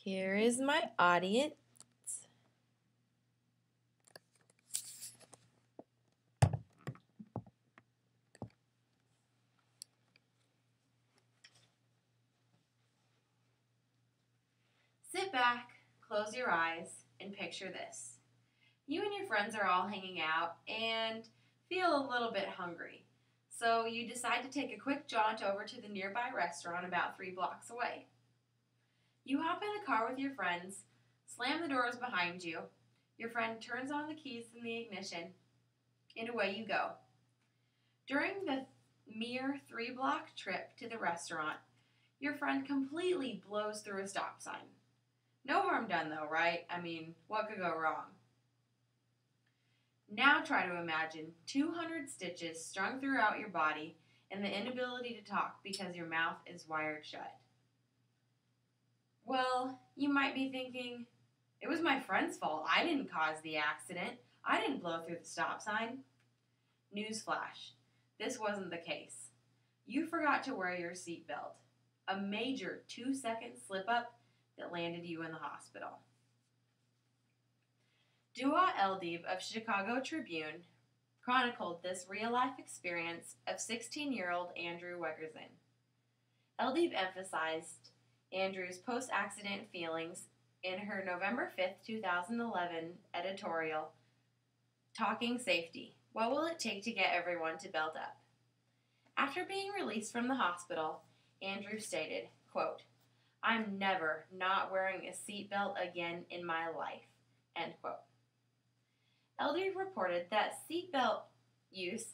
Here is my audience. Sit back, close your eyes, and picture this. You and your friends are all hanging out and feel a little bit hungry. So you decide to take a quick jaunt over to the nearby restaurant about 3 blocks away. You hop in the car with your friends, slam the doors behind you. Your friend turns on the keys in the ignition, and away you go. During the mere 3-block trip to the restaurant, your friend completely blows through a stop sign. No harm done though, right? I mean, what could go wrong? Now try to imagine 200 stitches strung throughout your body and the inability to talk because your mouth is wired shut. Well, you might be thinking, it was my friend's fault. I didn't cause the accident. I didn't blow through the stop sign. Newsflash, this wasn't the case. You forgot to wear your seatbelt. A major 2-second slip-up that landed you in the hospital. Dua Eldib of Chicago Tribune chronicled this real-life experience of 16-year-old Andrew Wegerson. Eldib emphasized Andrew's post-accident feelings in her November 5, 2011 editorial, Talking Safety, What Will It Take to Get Everyone to Belt Up? After being released from the hospital, Andrew stated, quote, I'm never not wearing a seatbelt again in my life, end quote. Eldib reported that seatbelt use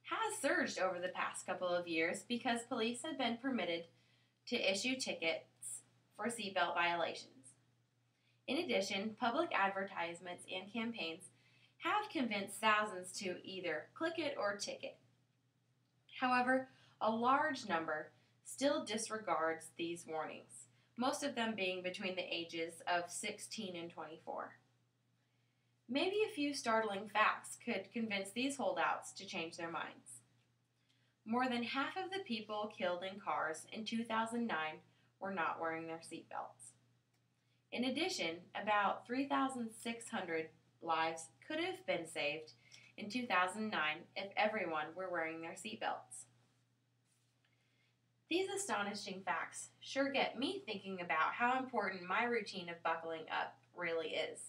has surged over the past couple of years because police have been permitted to issue tickets for seatbelt violations. In addition, public advertisements and campaigns have convinced thousands to either click it or ticket. However, a large number still disregards these warnings, most of them being between the ages of 16 and 24. Maybe a few startling facts could convince these holdouts to change their minds. More than half of the people killed in cars in 2009 were not wearing their seatbelts. In addition, about 3,600 lives could have been saved in 2009 if everyone were wearing their seatbelts. These astonishing facts sure get me thinking about how important my routine of buckling up really is.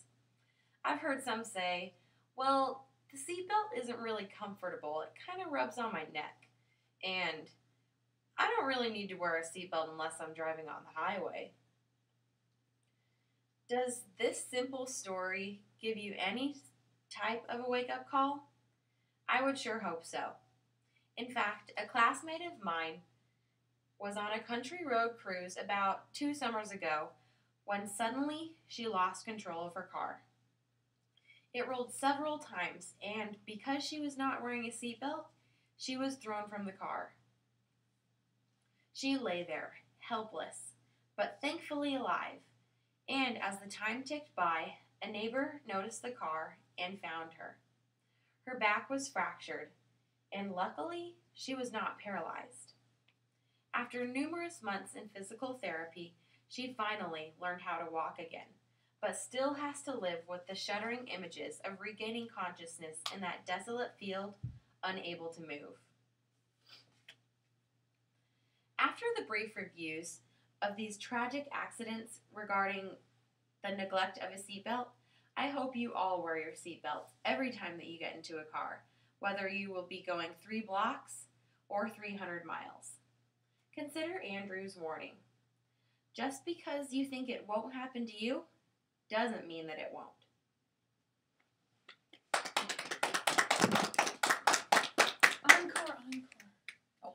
I've heard some say, well, the seatbelt isn't really comfortable. It kind of rubs on my neck. And I don't really need to wear a seatbelt unless I'm driving on the highway. Does this simple story give you any type of a wake-up call? I would sure hope so. In fact, a classmate of mine was on a country road cruise about 2 summers ago when suddenly she lost control of her car. It rolled several times, and because she was not wearing a seatbelt, she was thrown from the car. She lay there, helpless, but thankfully alive, and as the time ticked by, a neighbor noticed the car and found her. Her back was fractured, and luckily, she was not paralyzed. After numerous months in physical therapy, she finally learned how to walk again, but still has to live with the shuddering images of regaining consciousness in that desolate field, unable to move. After the brief reviews of these tragic accidents regarding the neglect of a seatbelt, I hope you all wear your seatbelts every time that you get into a car, whether you will be going 3 blocks or 300 miles. Consider Andrew's warning. Just because you think it won't happen to you, doesn't mean that it won't. Encore. Oh.